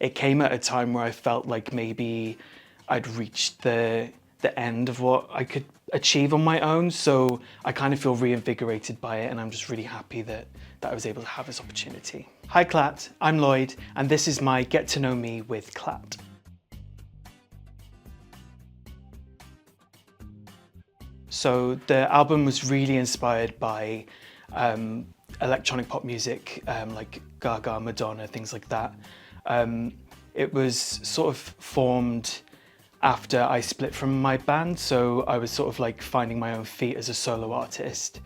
It came at a time where I felt like maybe I'd reached the end of what I could achieve on my own. So I kind of feel reinvigorated by it, and I'm just really happy that I was able to have this opportunity. Hi KLAT, I'm Lloyd, and this is my Get to Know Me with KLAT. So the album was really inspired by electronic pop music, like Gaga, Madonna, things like that. It was sort of formed after I split from my band, so I was sort of like finding my own feet as a solo artist.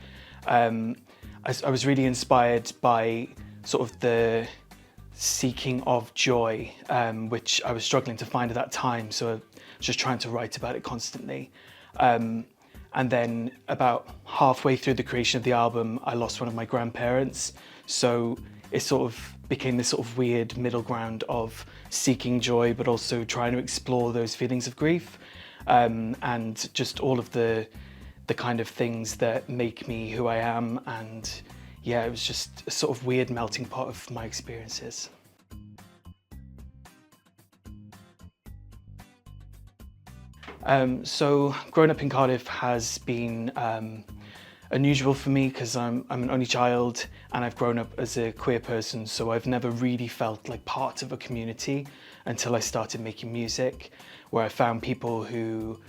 I was really inspired by sort of the seeking of joy, which I was struggling to find at that time, so I was just trying to write about it constantly. And then about halfway through the creation of the album, I lost one of my grandparents. So it sort of became this sort of weird middle ground of seeking joy, but also trying to explore those feelings of grief, and just all of the kind of things that make me who I am. And yeah, it was just a sort of weird melting pot of my experiences. So growing up in Cardiff has been unusual for me because I'm an only child and I've grown up as a queer person, so I've never really felt like part of a community until I started making music, where I found people who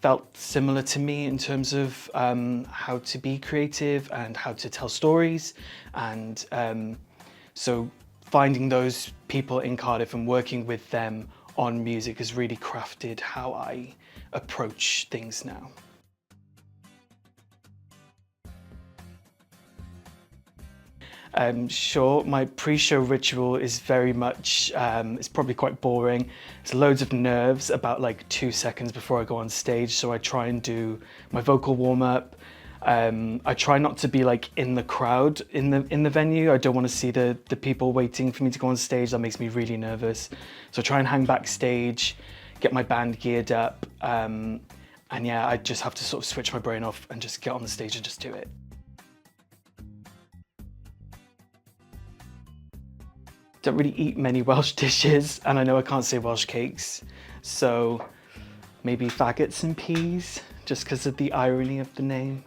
felt similar to me in terms of how to be creative and how to tell stories. And so finding those people in Cardiff and working with them on music has really crafted how I approach things now. Sure, my pre-show ritual is very much, it's probably quite boring. It's loads of nerves about like 2 seconds before I go on stage, so I try and do my vocal warm-up. I try not to be like in the crowd in the venue. I don't want to see the people waiting for me to go on stage. That makes me really nervous. So I try and hang backstage, get my band geared up, and yeah, I just have to sort of switch my brain off and just get on the stage and just do it. Don't really eat many Welsh dishes, and I know I can't say Welsh cakes, so maybe faggots and peas, just because of the irony of the name.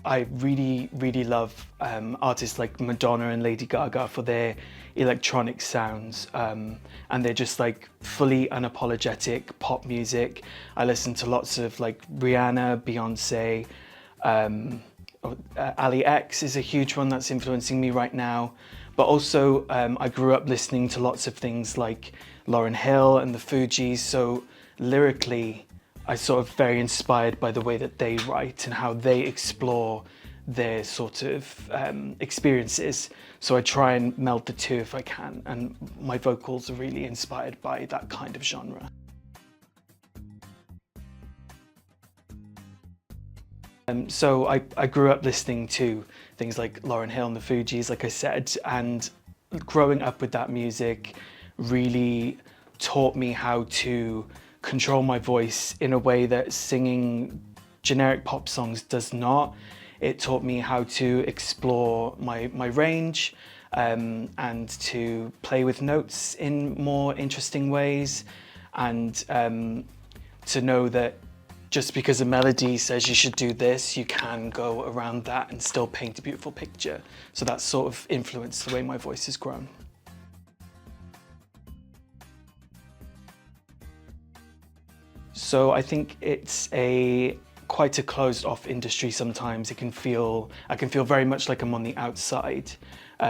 I really, really love artists like Madonna and Lady Gaga for their electronic sounds, and they're just like fully unapologetic pop music. I listen to lots of like Rihanna, Beyonce, Ali X is a huge one that's influencing me right now. But also I grew up listening to lots of things like Lauryn Hill and the Fugees, so lyrically I'm sort of very inspired by the way that they write and how they explore their sort of experiences. So I try and meld the two if I can, and my vocals are really inspired by that kind of genre. So I grew up listening to things like Lauryn Hill and the Fugees, like I said, and growing up with that music really taught me how to control my voice in a way that singing generic pop songs does not. It taught me how to explore my range, and to play with notes in more interesting ways, and to know that just because a melody says you should do this, you can go around that and still paint a beautiful picture. So that sort of influenced the way my voice has grown. So I think it's quite a closed off industry sometimes. I can feel very much like I'm on the outside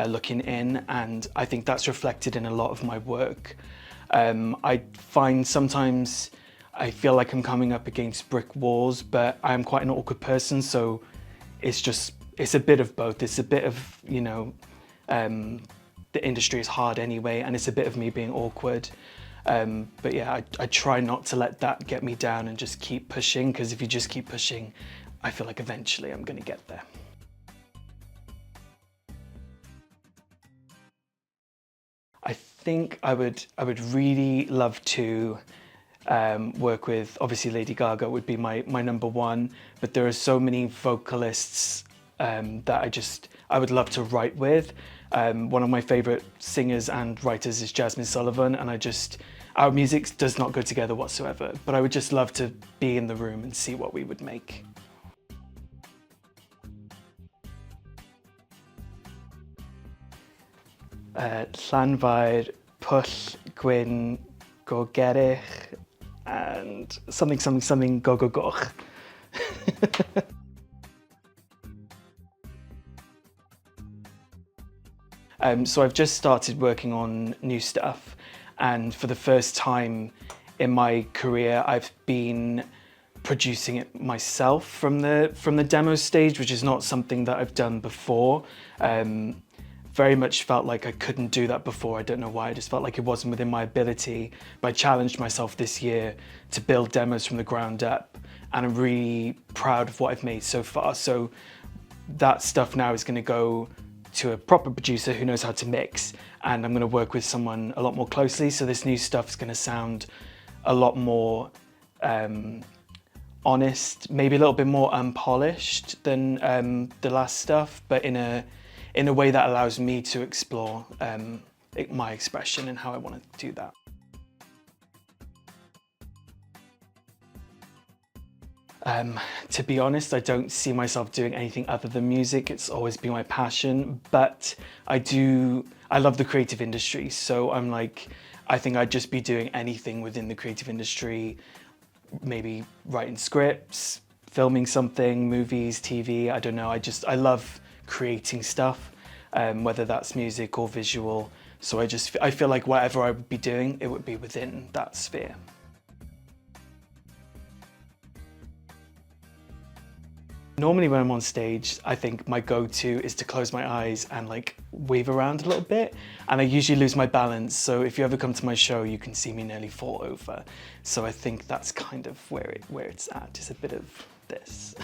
looking in, and I think that's reflected in a lot of my work. I find sometimes I feel like I'm coming up against brick walls, but I'm quite an awkward person, so it's a bit of both. It's a bit of, you know, the industry is hard anyway, and it's a bit of me being awkward. But yeah, I try not to let that get me down and just keep pushing, because if you just keep pushing, I feel like eventually I'm going to get there. I think I would really love to work with, obviously Lady Gaga would be my number one, but there are so many vocalists that I would love to write with. One of my favourite singers and writers is Jasmine Sullivan, and our music does not go together whatsoever, but I would just love to be in the room and see what we would make. Llanfair, Pwll, Gwyn, Gogerich, and something go go goch. So I've just started working on new stuff, and for the first time in my career I've been producing it myself from the demo stage, which is not something that I've done before. Very much felt like I couldn't do that before. I don't know why, I just felt like it wasn't within my ability, but I challenged myself this year to build demos from the ground up, and I'm really proud of what I've made so far. So that stuff now is going to go to a proper producer who knows how to mix, and I'm going to work with someone a lot more closely, so this new stuff is going to sound a lot more honest, maybe a little bit more unpolished than the last stuff, but in a way that allows me to explore my expression and how I want to do that. To be honest, I don't see myself doing anything other than music. It's always been my passion, but I love the creative industry, so I think I'd just be doing anything within the creative industry, maybe writing scripts, filming something, movies, TV, I don't know. I love creating stuff, whether that's music or visual. So I feel like whatever I would be doing, it would be within that sphere. Normally when I'm on stage, I think my go-to is to close my eyes and wave around a little bit, and I usually lose my balance. So if you ever come to my show, you can see me nearly fall over. So I think that's kind of where it's at, just a bit of this.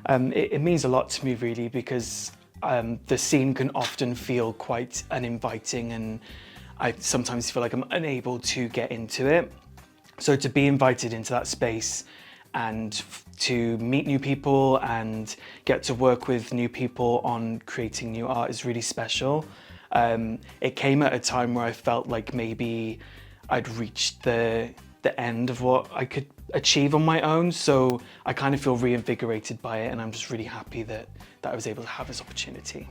It means a lot to me, really, because the scene can often feel quite uninviting, and I sometimes feel like I'm unable to get into it. So to be invited into that space and to meet new people and get to work with new people on creating new art is really special. It came at a time where I felt like maybe I'd reached the end of what I could achieve on my own, so I kind of feel reinvigorated by it, and I'm just really happy that I was able to have this opportunity.